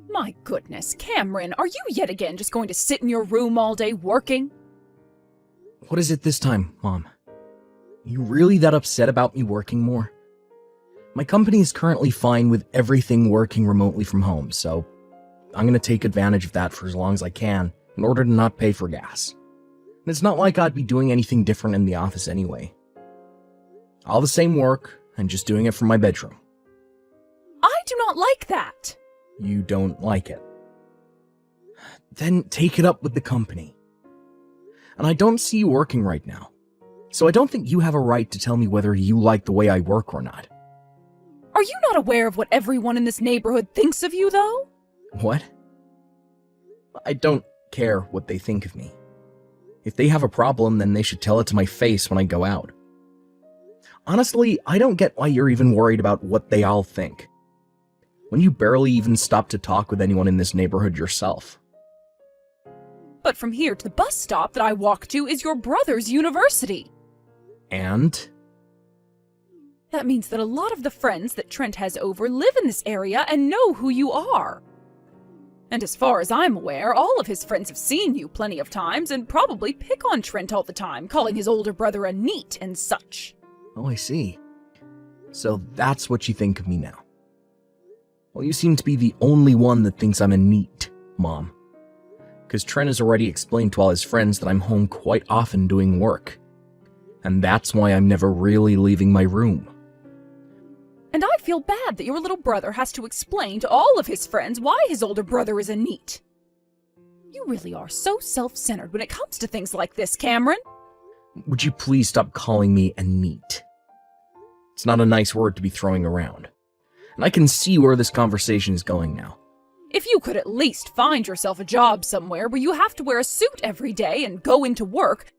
My goodness, Cameron, are you yet again just going to sit in your room all day working? What is it this time, Mom? You really that upset about me working more? My company is currently fine with everything working remotely from home, so I'm going to take advantage of that for as long as I can in order to not pay for gas. And it's not like I'd be doing anything different in the office anyway. All the same work, I'm just doing it from my bedroom. I do not like that. You don't like it? Then take it up with the company. And I don't see you working right now, so I don't think you have a right to tell me whether you like the way I work or not. Are you not aware of what everyone in this neighborhood thinks of you, though? What? I don't care what they think of me. If they have a problem, then they should tell it to my face when I go out. Honestly, I don't get why you're even worried about what they all think, when you barely even stop to talk with anyone in this neighborhood yourself. But from here to the bus stop that I walk to is your brother's university. And? That means that a lot of the friends that Trent has over live in this area and know who you are. And as far as I'm aware, all of his friends have seen you plenty of times and probably pick on Trent all the time, calling his older brother a neat and such. Oh, I see. So that's what you think of me now. Well, you seem to be the only one that thinks I'm a neat, Mom. Because Trent has already explained to all his friends that I'm home quite often doing work. And that's why I'm never really leaving my room. And I feel bad that your little brother has to explain to all of his friends why his older brother is a neat. You really are so self-centered when it comes to things like this, Cameron. Would you please stop calling me a neat? It's not a nice word to be throwing around. And I can see where this conversation is going now. If you could at least find yourself a job somewhere where you have to wear a suit every day and go into work,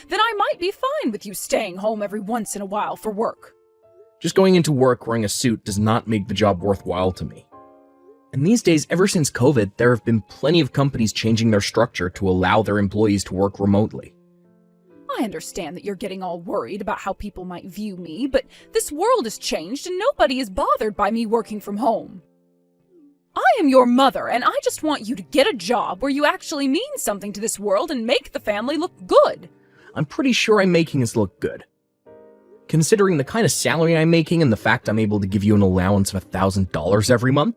then I might be fine with you staying home every once in a while for work. Just going into work wearing a suit does not make the job worthwhile to me. And these days, ever since COVID, there have been plenty of companies changing their structure to allow their employees to work remotely. I understand that you're getting all worried about how people might view me, but this world has changed and nobody is bothered by me working from home. I am your mother, and I just want you to get a job where you actually mean something to this world and make the family look good. I'm pretty sure I'm making us look good. Considering the kind of salary I'm making and the fact I'm able to give you an allowance of $1,000 every month.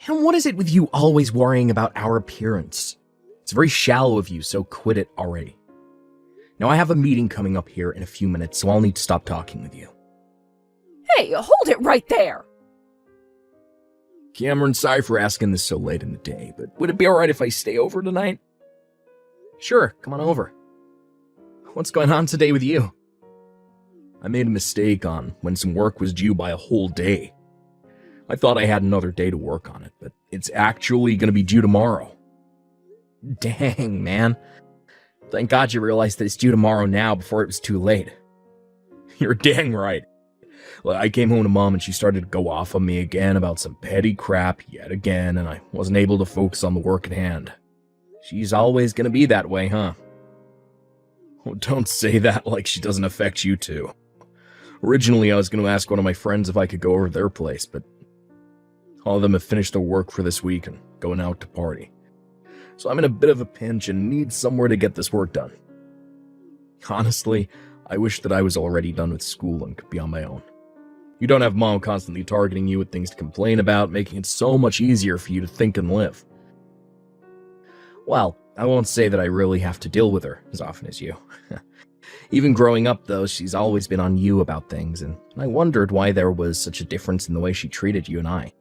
And what is it with you always worrying about our appearance? It's very shallow of you, so quit it already. Now I have a meeting coming up here in a few minutes, so I'll need to stop talking with you. Hey, hold it right there! Cameron, sorry for asking this so late in the day, but would it be alright if I stay over tonight? Sure, come on over. What's going on today with you? I made a mistake on when some work was due by a whole day. I thought I had another day to work on it, but it's actually going to be due tomorrow. Dang, man. Thank God you realized that it's due tomorrow now before it was too late. You're dang right. Well, I came home to Mom and she started to go off on me again about some petty crap yet again, and I wasn't able to focus on the work at hand. She's always going to be that way, huh? Oh, don't say that like she doesn't affect you too. Originally, I was going to ask one of my friends if I could go over to their place, but all of them have finished their work for this week and going out to party. So I'm in a bit of a pinch and need somewhere to get this work done. Honestly, I wish that I was already done with school and could be on my own. You don't have Mom constantly targeting you with things to complain about, making it so much easier for you to think and live. Well, I won't say that I really have to deal with her as often as you. Even growing up, though, she's always been on you about things, and I wondered why there was such a difference in the way she treated you and I.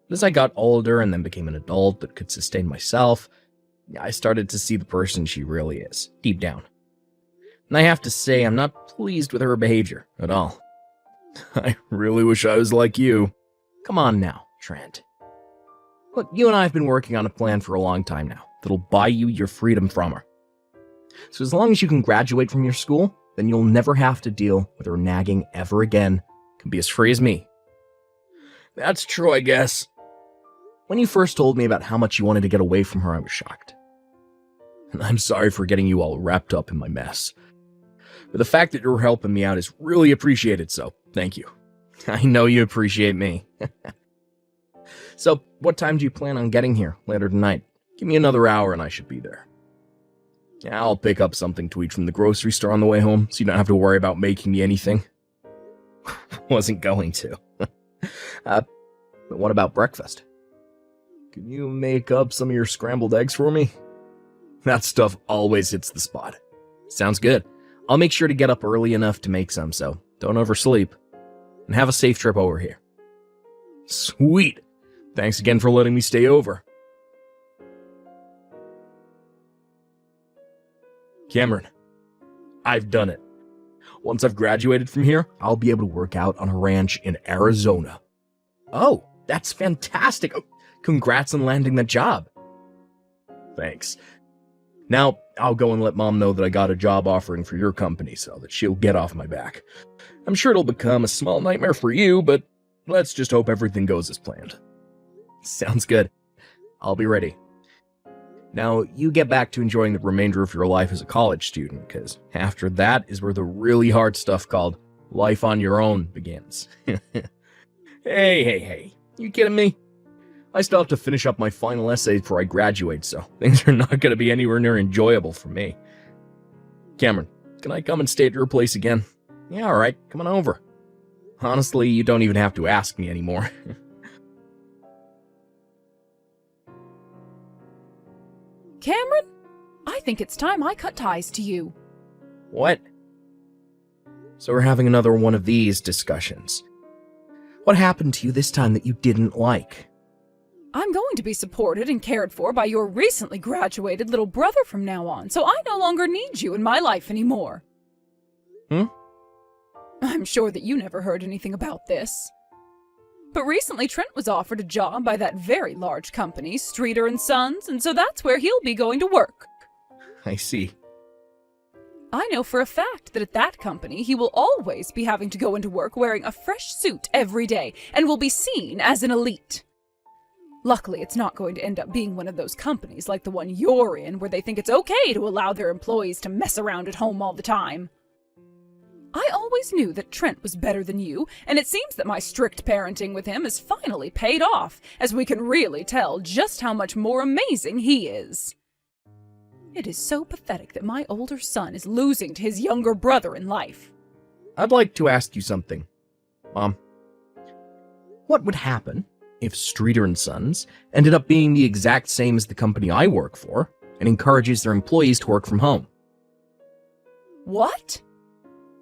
But as I got older and then became an adult that could sustain myself, I started to see the person she really is, deep down. And I have to say, I'm not pleased with her behavior at all. I really wish I was like you. Come on now, Trent. Look, you and I have been working on a plan for a long time now that'll buy you your freedom from her. So as long as you can graduate from your school, then you'll never have to deal with her nagging ever again. You can be as free as me. That's true, I guess. When you first told me about how much you wanted to get away from her, I was shocked. And I'm sorry for getting you all wrapped up in my mess. But the fact that you're helping me out is really appreciated, so thank you. I know you appreciate me. So, what time do you plan on getting here later tonight? Give me another hour and I should be there. Yeah, I'll pick up something to eat from the grocery store on the way home, so you don't have to worry about making me anything. Wasn't going to. But what about breakfast? Can you make up some of your scrambled eggs for me? That stuff always hits the spot. Sounds good. I'll make sure to get up early enough to make some, so don't oversleep. And have a safe trip over here. Sweet. Thanks again for letting me stay over. Cameron, I've done it. Once I've graduated from here, I'll be able to work out on a ranch in Arizona. Oh, that's fantastic. Oh, congrats on landing that job. Thanks. Now, I'll go and let Mom know that I got a job offering for your company so that she'll get off my back. I'm sure it'll become a small nightmare for you, but let's just hope everything goes as planned. Sounds good. I'll be ready. Now, you get back to enjoying the remainder of your life as a college student, because after that is where the really hard stuff called life on your own begins. Hey, you kidding me? I still have to finish up my final essay before I graduate, so things are not going to be anywhere near enjoyable for me. Cameron, can I come and stay at your place again? Yeah, alright, come on over. Honestly, you don't even have to ask me anymore. Cameron, I think it's time I cut ties to you. What? So we're having another one of these discussions. What happened to you this time that you didn't like? I'm going to be supported and cared for by your recently graduated little brother from now on, so I no longer need you in my life anymore. I'm sure that you never heard anything about this. But recently Trent was offered a job by that very large company, Streeter & Sons, and so that's where he'll be going to work. I see. I know for a fact that at that company he will always be having to go into work wearing a fresh suit every day and will be seen as an elite. Luckily, it's not going to end up being one of those companies like the one you're in where they think it's okay to allow their employees to mess around at home all the time. I always knew that Trent was better than you, and it seems that my strict parenting with him has finally paid off, as we can really tell just how much more amazing he is. It is so pathetic that my older son is losing to his younger brother in life. I'd like to ask you something. Mom, what would happen if Streeter & Sons ended up being the exact same as the company I work for and encourages their employees to work from home? What?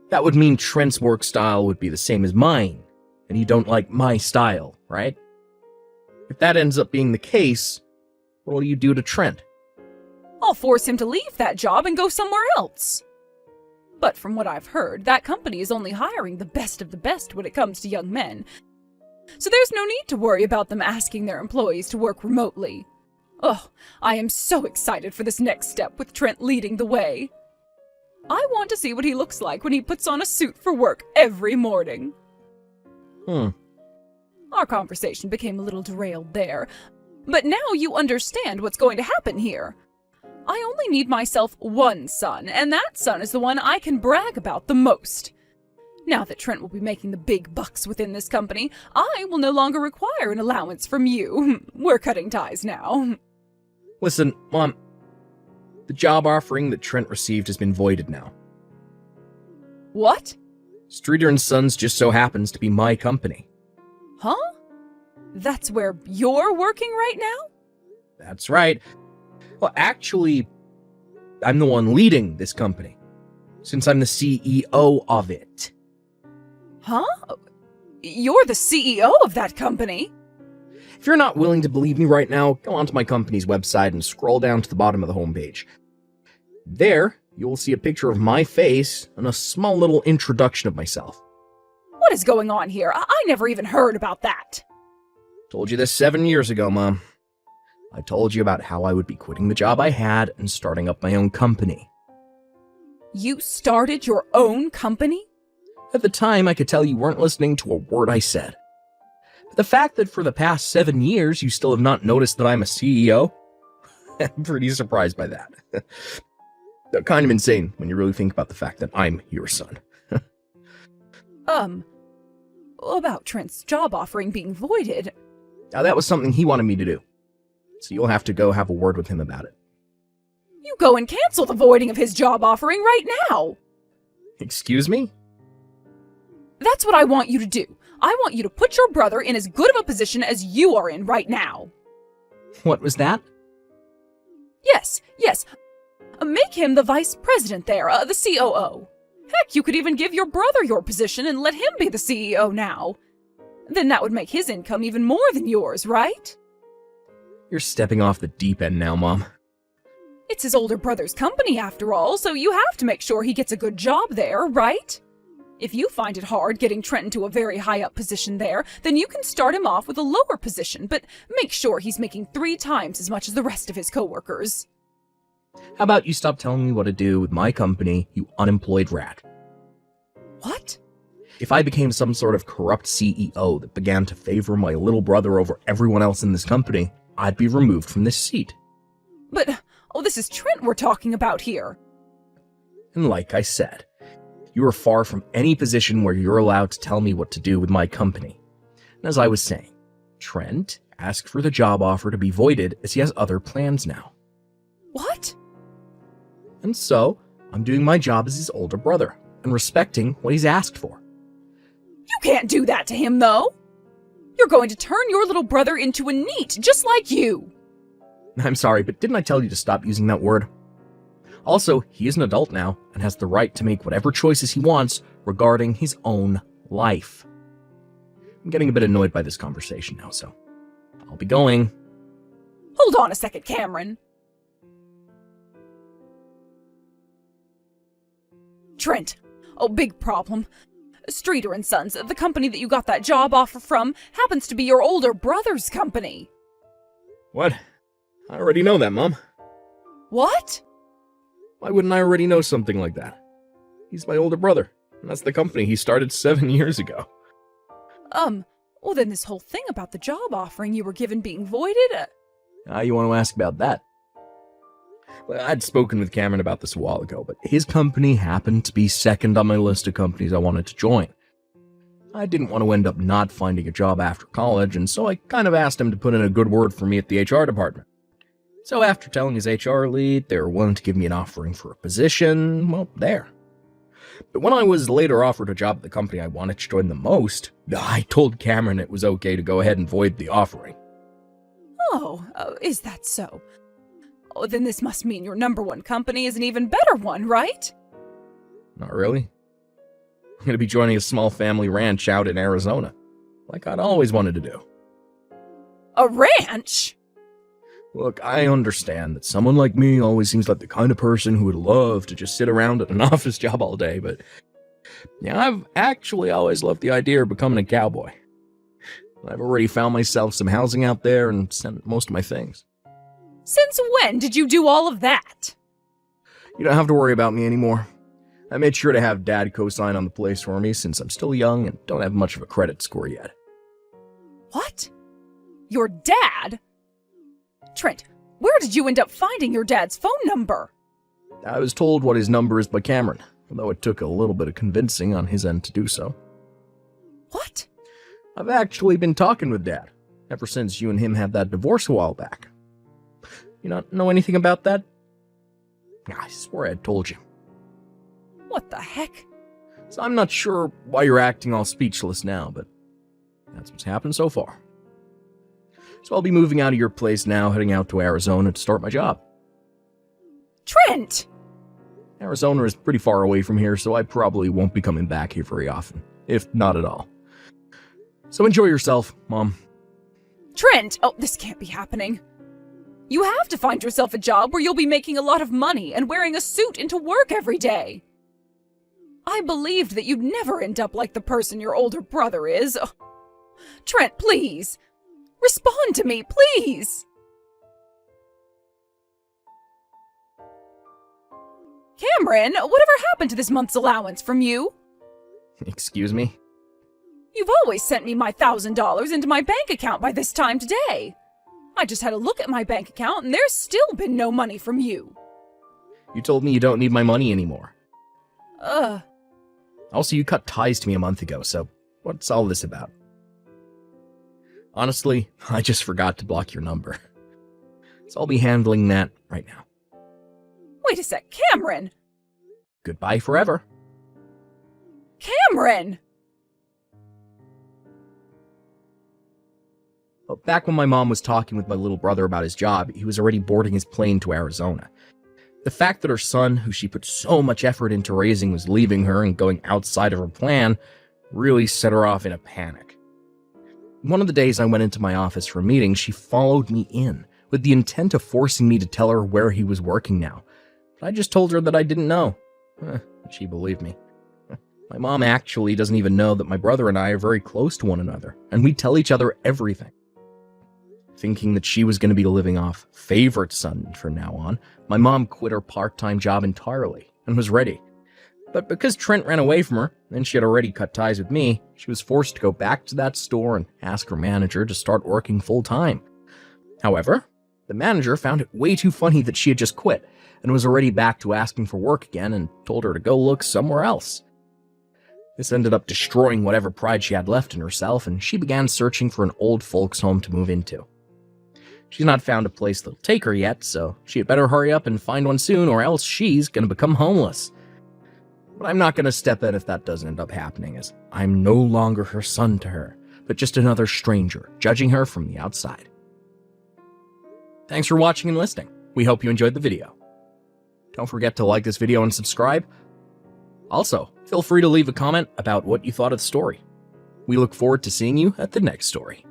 That would mean Trent's work style would be the same as mine, and you don't like my style, right? If that ends up being the case, what will you do to Trent? I'll force him to leave that job and go somewhere else. But from what I've heard, that company is only hiring the best of the best when it comes to young men, so there's no need to worry about them asking their employees to work remotely. Oh, I am so excited for this next step with Trent leading the way. I want to see what he looks like when he puts on a suit for work every morning. Our conversation became a little derailed there, but now you understand what's going to happen here. I only need myself one son, and that son is the one I can brag about the most. Now that Trent will be making the big bucks within this company, I will no longer require an allowance from you. We're cutting ties now. Listen, Mom. The job offering that Trent received has been voided now. What? Streeter & Sons just so happens to be my company. Huh? That's where you're working right now? That's right. Well, actually, I'm the one leading this company, since I'm the CEO of it. Huh? You're the CEO of that company? If you're not willing to believe me right now, go onto my company's website and scroll down to the bottom of the homepage. There, you will see a picture of my face and a small little introduction of myself. What is going on here? I never even heard about that. Told you this 7 years ago, Mom. I told you about how I would be quitting the job I had and starting up my own company. You started your own company? At the time, I could tell you weren't listening to a word I said. But the fact that for the past 7 years you still have not noticed that I'm a CEO? I'm pretty surprised by that. Kind of insane when you really think about the fact that I'm your son. About Trent's job offering being voided. Now, that was something he wanted me to do. So you'll have to go have a word with him about it. You go and cancel the voiding of his job offering right now. Excuse me? That's what I want you to do. I want you to put your brother in as good of a position as you are in right now. What was that? Yes. Make him the vice president there, the COO. Heck, you could even give your brother your position and let him be the CEO now. Then that would make his income even more than yours, right? You're stepping off the deep end now, Mom. It's his older brother's company, after all, so you have to make sure he gets a good job there, right? If you find it hard getting Trenton to a very high-up position there, then you can start him off with a lower position, but make sure he's making 3 times as much as the rest of his coworkers. How about you stop telling me what to do with my company, you unemployed rat? What? If I became some sort of corrupt CEO that began to favor my little brother over everyone else in this company, I'd be removed from this seat. But, this is Trent we're talking about here. And like I said, you are far from any position where you're allowed to tell me what to do with my company. And as I was saying, Trent asked for the job offer to be voided as he has other plans now. What? And so, I'm doing my job as his older brother and respecting what he's asked for. You can't do that to him, though. You're going to turn your little brother into a NEET, just like you. I'm sorry, but didn't I tell you to stop using that word? Also, he is an adult now and has the right to make whatever choices he wants regarding his own life. I'm getting a bit annoyed by this conversation now, so I'll be going. Hold on a second, Cameron. Trent. Big problem. Streeter & Sons, the company that you got that job offer from, happens to be your older brother's company. What? I already know that, Mom. What? Why wouldn't I already know something like that? He's my older brother, and that's the company he started 7 years ago. Well then this whole thing about the job offering you were given being voided? You want to ask about that? Well, I'd spoken with Cameron about this a while ago, but his company happened to be second on my list of companies I wanted to join. I didn't want to end up not finding a job after college, and so I kind of asked him to put in a good word for me at the HR department. So after telling his HR lead they were willing to give me an offering for a position, well, there. But when I was later offered a job at the company I wanted to join the most, I told Cameron it was okay to go ahead and void the offering. Oh, is that so? Then this must mean your number one company is an even better one, right? Not really. I'm going to be joining a small family ranch out in Arizona, like I'd always wanted to do. A ranch? Look, I understand that someone like me always seems like the kind of person who would love to just sit around at an office job all day, but yeah, I've actually always loved the idea of becoming a cowboy. I've already found myself some housing out there and sent most of my things. Since when did you do all of that? You don't have to worry about me anymore. I made sure to have Dad co-sign on the place for me since I'm still young and don't have much of a credit score yet. What? Your dad? Trent, where did you end up finding your dad's phone number? I was told what his number is by Cameron, although it took a little bit of convincing on his end to do so. What? I've actually been talking with Dad, ever since you and him had that divorce a while back. You not know anything about that? I swear I'd told you. What the heck? So I'm not sure why you're acting all speechless now, but that's what's happened so far. So I'll be moving out of your place now, heading out to Arizona to start my job. Trent! Arizona is pretty far away from here, so I probably won't be coming back here very often, if not at all. So enjoy yourself, Mom. Trent! This can't be happening. You have to find yourself a job where you'll be making a lot of money and wearing a suit into work every day. I believed that you'd never end up like the person your older brother is. Trent, please! Respond to me, please! Cameron, whatever happened to this month's allowance from you? Excuse me? You've always sent me my $1,000 into my bank account by this time today. I just had a look at my bank account and there's still been no money from you. You told me you don't need my money anymore. Also, you cut ties to me a month ago, so what's all this about? Honestly, I just forgot to block your number. So I'll be handling that right now. Wait a sec, Cameron! Goodbye forever. Cameron! Well, back when my mom was talking with my little brother about his job, he was already boarding his plane to Arizona. The fact that her son, who she put so much effort into raising, was leaving her and going outside of her plan really set her off in a panic. One of the days I went into my office for a meeting, she followed me in with the intent of forcing me to tell her where he was working now. But I just told her that I didn't know. She believed me. My mom actually doesn't even know that my brother and I are very close to one another, and we tell each other everything. Thinking that she was going to be living off favorite son from now on, my mom quit her part-time job entirely and was ready. But because Trent ran away from her, and she had already cut ties with me, she was forced to go back to that store and ask her manager to start working full-time. However, the manager found it way too funny that she had just quit and was already back to asking for work again and told her to go look somewhere else. This ended up destroying whatever pride she had left in herself, and she began searching for an old folks' home to move into. She's not found a place that'll take her yet, so she had better hurry up and find one soon, or else she's gonna become homeless. But I'm not gonna step in if that doesn't end up happening, as I'm no longer her son to her, but just another stranger, judging her from the outside. Thanks for watching and listening. We hope you enjoyed the video. Don't forget to like this video and subscribe. Also, feel free to leave a comment about what you thought of the story. We look forward to seeing you at the next story.